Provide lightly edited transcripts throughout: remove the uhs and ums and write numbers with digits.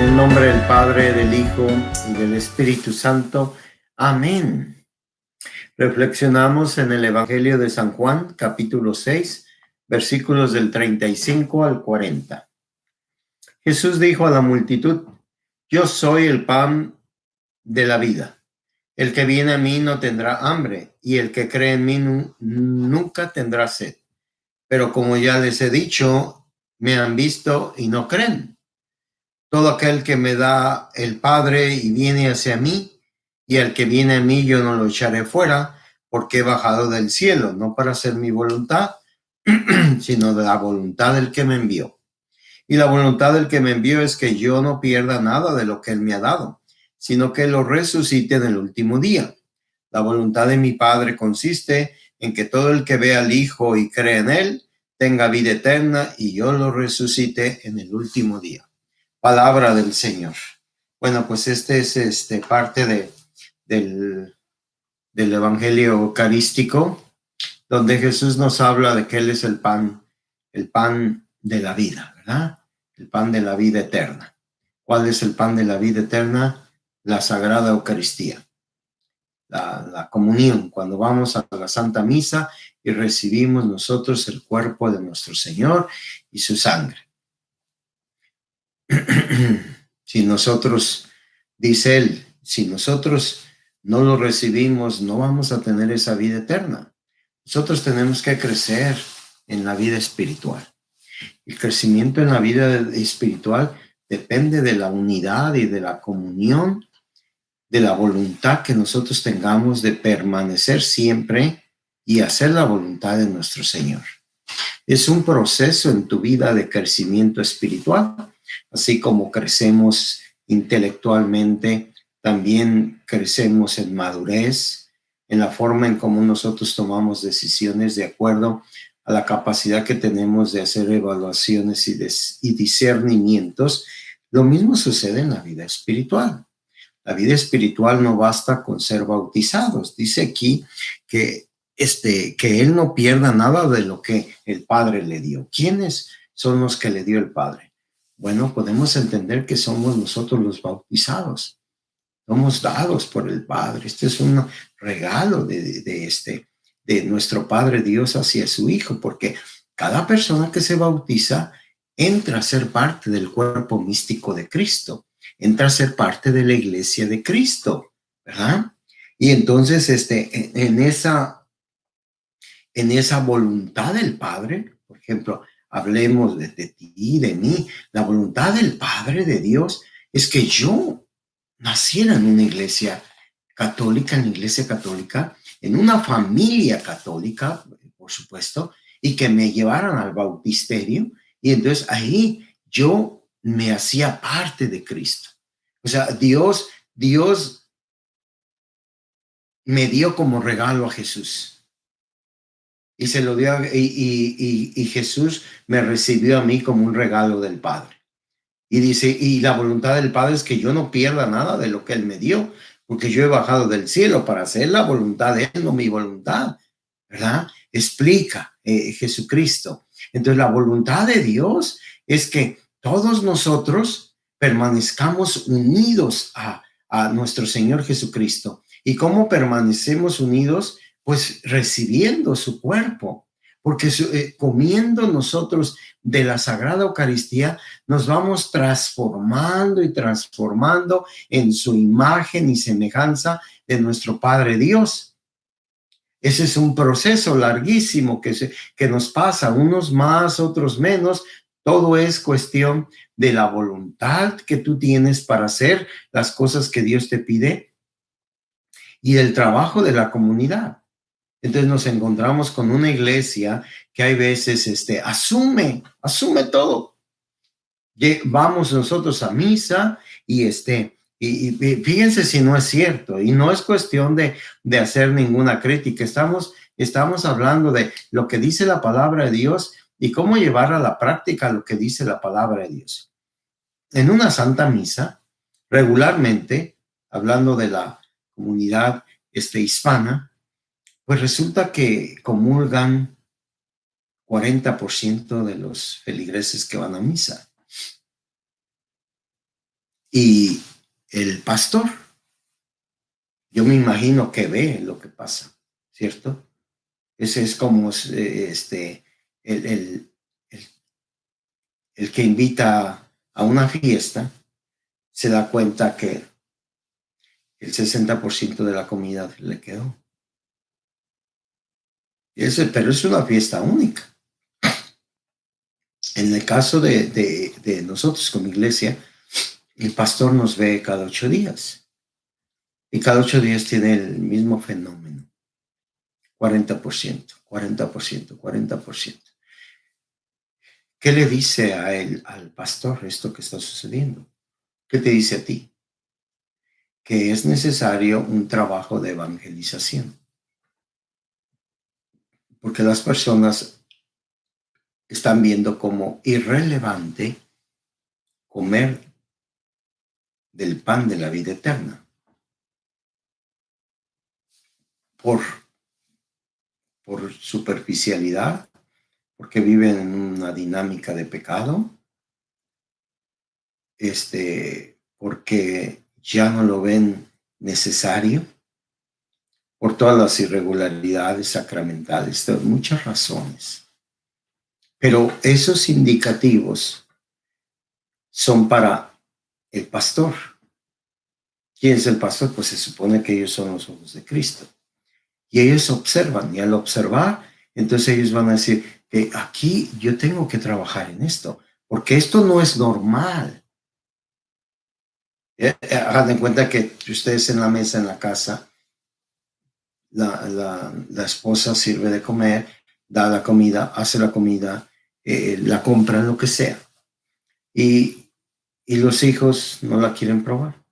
el nombre del Padre, del Hijo y del Espíritu Santo. Amén. Reflexionamos en el Evangelio de San Juan, capítulo 6, versículos del 35 al 40. Jesús dijo a la multitud: yo soy el pan de la vida. El que viene a mí no tendrá hambre, y el que cree en mí nunca tendrá sed. Pero como ya les he dicho, me han visto y no creen. Todo aquel que me da el Padre y viene hacia mí, y el que viene a mí yo no lo echaré fuera, porque he bajado del cielo, no para hacer mi voluntad, sino de la voluntad del que me envió. Y la voluntad del que me envió es que yo no pierda nada de lo que él me ha dado, sino que lo resucite en el último día. La voluntad de mi Padre consiste en que todo el que vea al Hijo y cree en él tenga vida eterna, y yo lo resucite en el último día. Palabra del Señor. Bueno, pues este es parte del Evangelio Eucarístico, donde Jesús nos habla de que Él es el pan de la vida, ¿verdad? El pan de la vida eterna. ¿Cuál es el pan de la vida eterna? La Sagrada Eucaristía, la comunión, cuando vamos a la Santa Misa y recibimos nosotros el cuerpo de nuestro Señor y su sangre. Si nosotros, dice él, si nosotros no lo recibimos, no vamos a tener esa vida eterna. Nosotros tenemos que crecer en la vida espiritual. El crecimiento en la vida espiritual depende de la unidad y de la comunión, de la voluntad que nosotros tengamos de permanecer siempre y hacer la voluntad de nuestro Señor. Es un proceso en tu vida de crecimiento espiritual. Así como crecemos intelectualmente, también crecemos en madurez, en la forma en cómo nosotros tomamos decisiones de acuerdo a la capacidad que tenemos de hacer evaluaciones y discernimientos. Lo mismo sucede en la vida espiritual. La vida espiritual no basta con ser bautizados. Dice aquí que él no pierda nada de lo que el Padre le dio. ¿Quiénes son los que le dio el Padre? Bueno, podemos entender que somos nosotros los bautizados. Somos dados por el Padre. Este es un regalo de nuestro Padre Dios hacia su Hijo, porque cada persona que se bautiza entra a ser parte del cuerpo místico de Cristo, entra a ser parte de la iglesia de Cristo, ¿verdad? Y entonces en esa voluntad del Padre, por ejemplo, hablemos de ti, de mí, la voluntad del Padre de Dios es que yo naciera en una iglesia católica, en una familia católica, por supuesto, y que me llevaran al bautisterio, y entonces ahí yo me hacía parte de Cristo. O sea, Dios me dio como regalo a Jesús. Y se lo dio, y Jesús me recibió a mí como un regalo del Padre. Y dice, y la voluntad del Padre es que yo no pierda nada de lo que Él me dio, porque yo he bajado del cielo para hacer la voluntad de Él, no mi voluntad, ¿verdad? Explica Jesucristo. Entonces la voluntad de Dios es que todos nosotros permanezcamos unidos a nuestro Señor Jesucristo. ¿Y cómo permanecemos unidos? Pues recibiendo su cuerpo, porque comiendo nosotros de la Sagrada Eucaristía nos vamos transformando y transformando en su imagen y semejanza de nuestro Padre Dios. Ese es un proceso larguísimo que nos pasa, unos más, otros menos. Todo es cuestión de la voluntad que tú tienes para hacer las cosas que Dios te pide y del trabajo de la comunidad. Entonces nos encontramos con una iglesia que hay veces asume todo. Vamos nosotros a misa y fíjense si no es cierto, y no es cuestión de hacer ninguna crítica. Estamos hablando de lo que dice la palabra de Dios y cómo llevar a la práctica lo que dice la palabra de Dios. En una santa misa, regularmente, hablando de la comunidad hispana, pues resulta que comulgan 40% de los feligreses que van a misa. Y el pastor, yo me imagino que ve lo que pasa, ¿cierto? Ese es como el, el, el, el que invita a una fiesta, se da cuenta que el 60% de la comida le quedó. Pero es una fiesta única. En el caso de nosotros como iglesia, el pastor nos ve cada 8 días y cada 8 días tiene el mismo fenómeno. 40%, 40%, 40%. ¿Qué le dice a él, al pastor, esto que está sucediendo? ¿Qué te dice a ti? Que es necesario un trabajo de evangelización. Porque las personas están viendo como irrelevante comer del pan de la vida eterna. Por superficialidad, porque viven en una dinámica de pecado, porque ya no lo ven necesario, por todas las irregularidades sacramentales, muchas razones. Pero esos indicativos son para el pastor. ¿Quién es el pastor? Pues se supone que ellos son los ojos de Cristo. Y ellos observan, y al observar, entonces ellos van a decir que aquí yo tengo que trabajar en esto, porque esto no es normal. Hagan en cuenta que ustedes en la mesa, en la casa, la esposa sirve de comer, da la comida, hace la comida, la compra, lo que sea. Y los hijos no la quieren probar.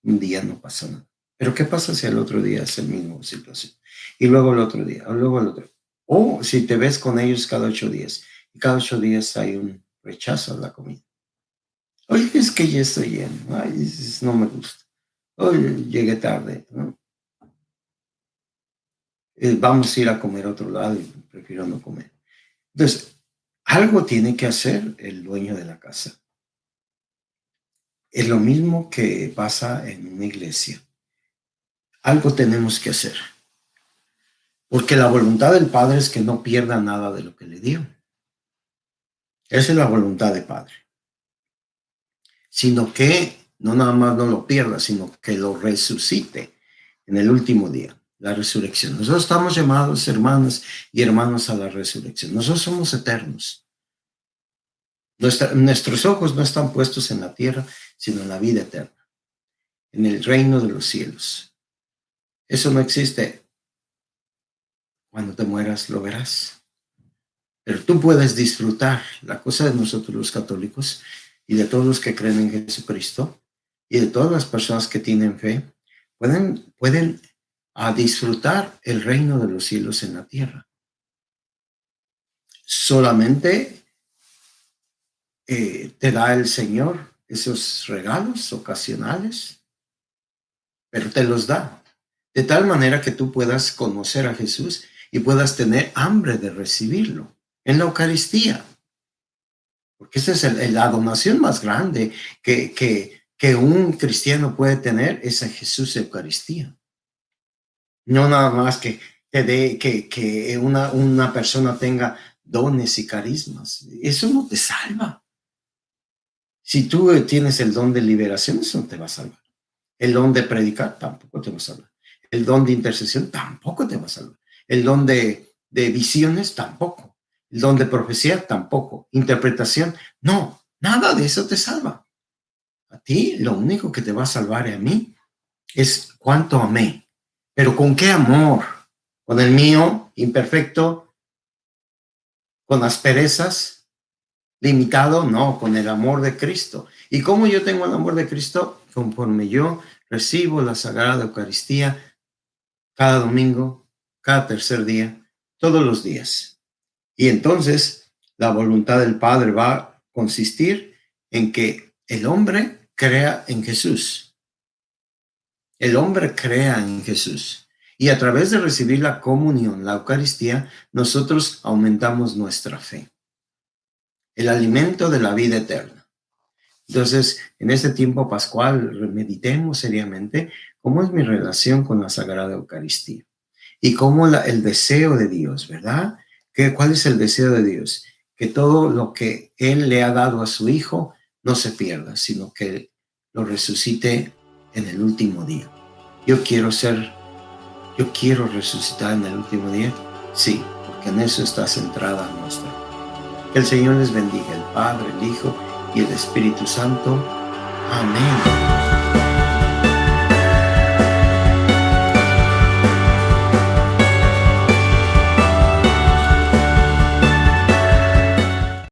Un día no pasa nada. Pero ¿qué pasa si el otro día es el mismo situación? Y luego el otro día, o luego el otro. O si te ves con ellos cada 8 días, y cada 8 días hay un rechazo a la comida. Oye, es que ya estoy lleno. Ay, no me gusta. Oye, llegué tarde, ¿no? Vamos a ir a comer a otro lado y prefiero no comer. Entonces, algo tiene que hacer el dueño de la casa. Es lo mismo que pasa en una iglesia. Algo tenemos que hacer. Porque la voluntad del Padre es que no pierda nada de lo que le dio. Esa es la voluntad del Padre. Sino que no nada más no lo pierda, sino que lo resucite en el último día. La resurrección. Nosotros estamos llamados hermanos y hermanos a la resurrección. Nosotros somos eternos. Nuestros ojos no están puestos en la tierra, sino en la vida eterna, en el reino de los cielos. Eso no existe. Cuando te mueras lo verás. Pero tú puedes disfrutar. La cosa de nosotros los católicos y de todos los que creen en Jesucristo y de todas las personas que tienen fe, pueden disfrutar el reino de los cielos en la tierra. Solamente te da el Señor esos regalos ocasionales, pero te los da de tal manera que tú puedas conocer a Jesús y puedas tener hambre de recibirlo en la Eucaristía. Porque esa es la donación más grande que un cristiano puede tener, es a Jesús Eucaristía. No nada más que te dé, que una persona tenga dones y carismas. Eso no te salva. Si tú tienes el don de liberación, eso no te va a salvar. El don de predicar tampoco te va a salvar. El don de intercesión tampoco te va a salvar. El don de visiones tampoco. El don de profecía tampoco. Interpretación, no. Nada de eso te salva. A ti lo único que te va a salvar y a mí es cuánto amé. Pero ¿con qué amor? ¿Con el mío imperfecto? ¿Con asperezas? ¿Limitado? No, con el amor de Cristo. ¿Y cómo yo tengo el amor de Cristo? Conforme yo recibo la Sagrada Eucaristía cada domingo, cada tercer día, todos los días. Y entonces la voluntad del Padre va a consistir en que el hombre crea en Jesús. El hombre crea en Jesús. Y a través de recibir la comunión, la Eucaristía, nosotros aumentamos nuestra fe. El alimento de la vida eterna. Entonces, en este tiempo pascual, meditemos seriamente cómo es mi relación con la Sagrada Eucaristía y cómo el deseo de Dios, ¿verdad? ¿Cuál es el deseo de Dios? Que todo lo que Él le ha dado a su Hijo no se pierda, sino que lo resucite en el último día. Yo quiero resucitar en el último día. Sí, porque en eso está centrada nuestra. Que el Señor les bendiga, el Padre, el Hijo y el Espíritu Santo. Amén.